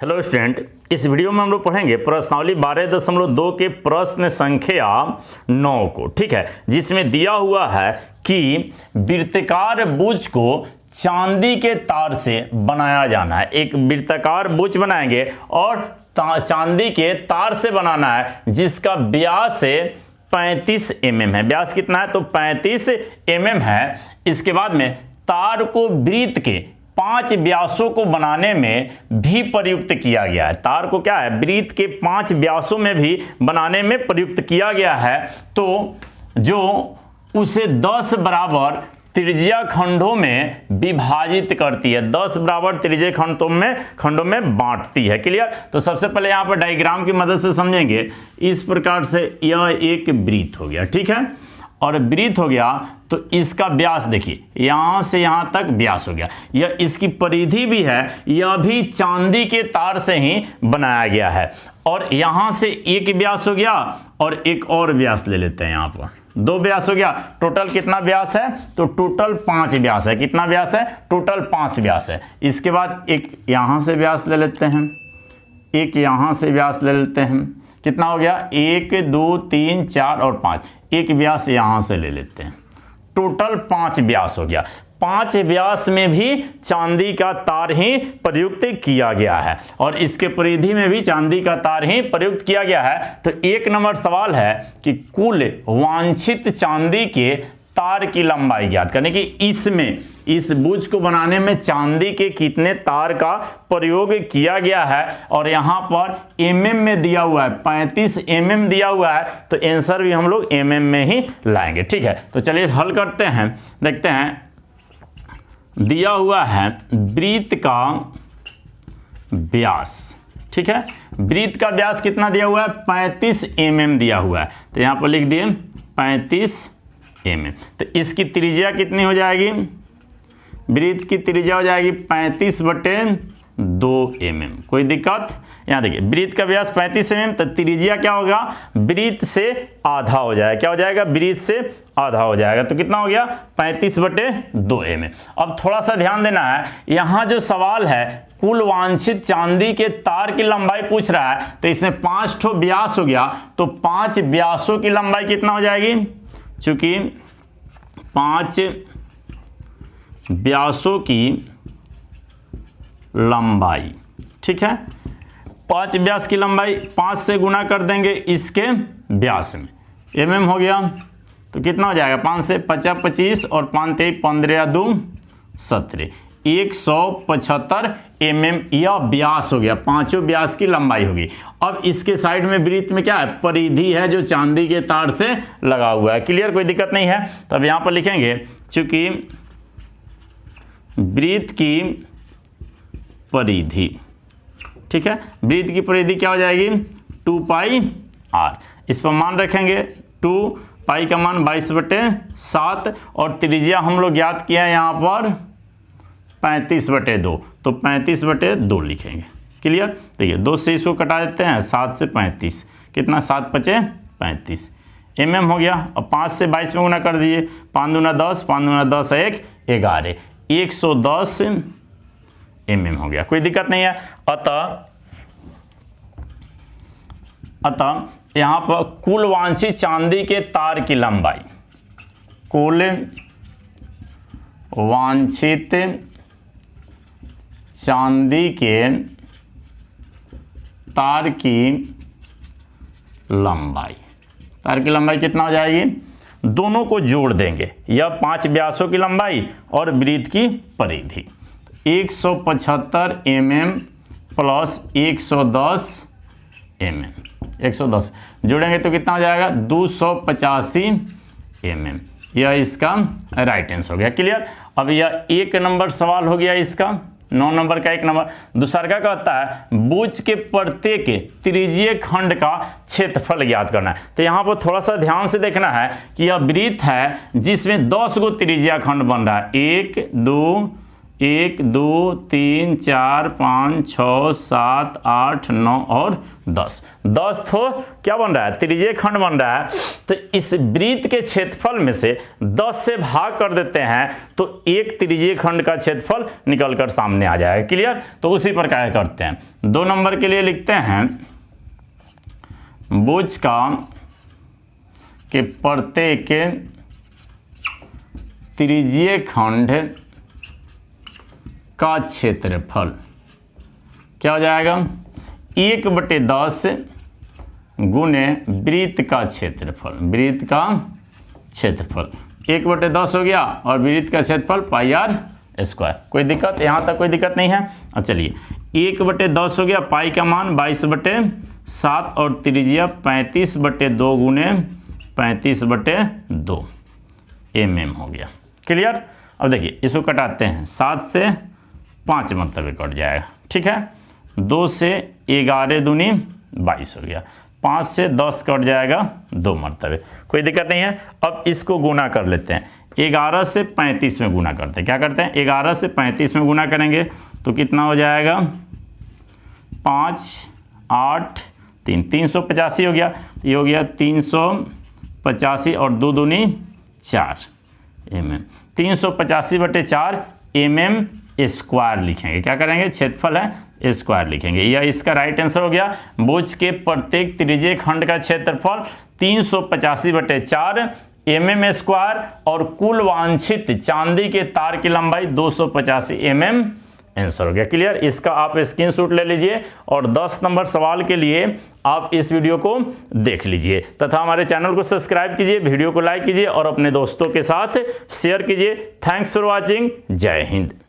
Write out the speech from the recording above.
Hello student, इस video में हम लोग पढ़ेंगे प्रश्नावली 12.2 के प्रश्न संख्या 9 को। ठीक है, जिसमें दिया हुआ है कि वृत्ताकार बुज को चांदी के तार से बनाया जाना है। एक वृत्ताकार बुज बनाएंगे और चांदी के तार से बनाना है, जिसका व्यास 35 mm है। व्यास कितना है? तो 35 mm है। इसके बाद में तार को वृत्त के 5 व्यासों को बनाने में भी प्रयुक्त किया गया है। तार को क्या है? वृत्त के 5 व्यासों में भी बनाने में प्रयुक्त किया गया है। तो जो उसे 10 बराबर त्रिज्या खंडों में विभाजित करती है, 10 बराबर त्रिज्या खंडों में बांटती है। क्लियर? तो सबसे पहले यहाँ पर डायग्राम की मदद से समझेंगे। इस प्रकार से यह एक वृत्त हो गया। ठीक है, और वृत्त हो गया तो इसका व्यास देखिए, यहां से यहां तक व्यास हो गया। यह इसकी परिधि भी है, यह भी चांदी के तार से ही बनाया गया है। और यहां से एक व्यास हो गया और एक और व्यास ले लेते हैं। यहां पर 2 व्यास हो गया। टोटल कितना व्यास है? तो टोटल 5 व्यास है। कितना व्यास है? टोटल 5 व्यास है। इसके बाद एक यहां से व्यास ले लेते हैं, एक यहां से व्यास ले लेते हैं। कितना हो गया? 1 2 3 4 और 5। एक व्यास यहां से ले लेते हैं। टोटल 5 व्यास हो गया। 5 व्यास में भी चांदी का तार ही प्रयुक्त किया गया है और इसके परिधि में भी चांदी का तार ही प्रयुक्त किया गया है। तो 1 नंबर सवाल है कि कुल वांछित चांदी के तार की लंबाई ज्ञात करने की। इसमें इस बुज को बनाने में चांदी के कितने तार का प्रयोग किया गया है और यहाँ पर mm में दिया हुआ है, 35 mm दिया हुआ है। तो आंसर भी हम लोग mm में ही लाएंगे। ठीक है, तो चलिए हल करते हैं। देखते हैं, दिया हुआ है वृत्त का व्यास। ठीक है, वृत्त का व्यास कितना दिया हुआ है? 35 mm दिया हुआ है। तो यहाँ पर लिख दिए 35 mm। तो इसकी त्रिज्या कितनी हो जाएगी? वृत्त की त्रिज्या हो जाएगी 35/2 mm। कोई दिक्कत? यहाँ देखिए, वृत्त का व्यास 35 mm, तो त्रिज्या क्या होगा? वृत्त से आधा हो जाएगा। क्या हो जाएगा? वृत्त से आधा हो जाएगा। तो कितना हो गया? 35/2 mm। अब थोड़ा सा ध्यान देना है, यहाँ जो सवाल है कुल वांछित चांदी के तार की लंबाई पूछ रहा है। तो इसमें 5 ठो व्यास हो गया, तो 5 व्यासों की लंबाई कितना हो जाएगी? चूंकि 5 व्यासों की लंबाई, ठीक है, 5 व्यास की लंबाई 5 से गुना कर देंगे इसके व्यास में, mm हो गया। तो कितना हो जाएगा? 5 से 50 25 और 5 3 15 2 17, 175 mm यह व्यास हो गया। 5 व्यास की लंबाई होगी। अब इसके साइड में वृत्त में क्या है? परिधि है, जो चांदी के तार से लगा हुआ है। क्लियर? कोई दिक्कत नहीं है। तब यहां पर लिखेंगे, चूंकि वृत्त की परिधि, ठीक है, वृत्त की परिधि क्या हो जाएगी? 2πr। इस पर मान रखेंगे 2π का मान 22/7 और त्रिज्या हम लोग ज्ञात किया यहाँ पर 35/2, तो 35/2 लिखेंगे। क्लियर? देखिए, 2 से इसको कटा देते हैं, 7 से 35, कितना? 7 5 35 mm हो गया। अब 5 से 22 में गुना कर दीजिए, 5 दूना 10, 5 दूना 10 1 11, 110 mm हो गया। कोई दिक्कत नहीं है। अतः यहाँ पर कुल वांछित चांदी के तार की लंबाई, कुल वांछित चांदी के तार की लंबाई कितना हो जाएगी? दोनों को जोड़ देंगे, यह 5 व्यासों की लंबाई और वृत्त की परिधि। 175 mm प्लस 110 mm, 110 जोड़ेंगे तो कितना हो जाएगा? 285 mm। यह इसका राइट आंसर हो गया। क्लियर? अब यह 1 नंबर सवाल हो गया इसका। 9 नंबर का 1 नंबर। दूसरा क्या कहता है? बुज के प्रत्येक त्रिज्यीय खंड का क्षेत्रफल ज्ञात करना है। तो यहाँ पर थोड़ा सा ध्यान से देखना है कि यह वृत्त है जिसमें 10 गो त्रिज्यीय खंड बन रहा है। 1 2 1 2 3 4 5 6 7 8 9 और 10 तो क्या बन रहा है, त्रिज्यीय खंड बन रहा है। तो इस वृत्त के क्षेत्रफल में से 10 से भाग कर देते हैं तो एक त्रिज्यीय खंड का क्षेत्रफल निकल कर सामने आ जाएगा। क्लियर। तो उसी प्रकार करते हैं। 2 नंबर के लिए लिखते हैं भुज का के प्रत्येक त्रिज्यीय खंड का क्षेत्रफल क्या हो जाएगा, 1/10 गुने वृत्त का क्षेत्रफल। वृत्त का क्षेत्रफल 1/10 हो गया और वृत्त का क्षेत्रफल πr²। कोई दिक्कत, यहाँ तक कोई दिक्कत नहीं है। अब चलिए 1/10 हो गया, पाई का मान 22/7 और त्रिज्या 35/2 गुने 35/2 mm हो गया। क्लियर। अब देखिए इसको कटाते हैं, 7 से 5 मरतबे कट जाएगा। ठीक है। 2 से 11 दूनी 22 हो गया। 5 से 10 कट जाएगा 2 मरतबे, कोई दिक्कत नहीं है। अब इसको गुना कर लेते हैं, 11 से 35 में गुना करते हैं। क्या करते हैं, 11 से 35 में गुना करेंगे तो कितना हो जाएगा, 5 8 3 385 हो गया। ये हो गया 385 और 2 दूनी 4 mm। 385/4 mm² लिखेंगे। क्या करेंगे, क्षेत्रफल है स्क्वायर लिखेंगे। यह इसका राइट आंसर हो गया। भुज के प्रत्येक त्रिज्यीय खंड का क्षेत्रफल 385/4 mm² और कुल वांछित चांदी के तार की लंबाई 285 mm आंसर हो गया। क्लियर। इसका आप स्क्रीनशॉट ले लीजिए और 10 नंबर सवाल के लिए आप इस वीडियो को देख लीजिए तथा हमारे चैनल को सब्सक्राइब कीजिए, वीडियो को लाइक कीजिए और अपने दोस्तों के साथ शेयर कीजिए। Thanks for watching. जय हिंद।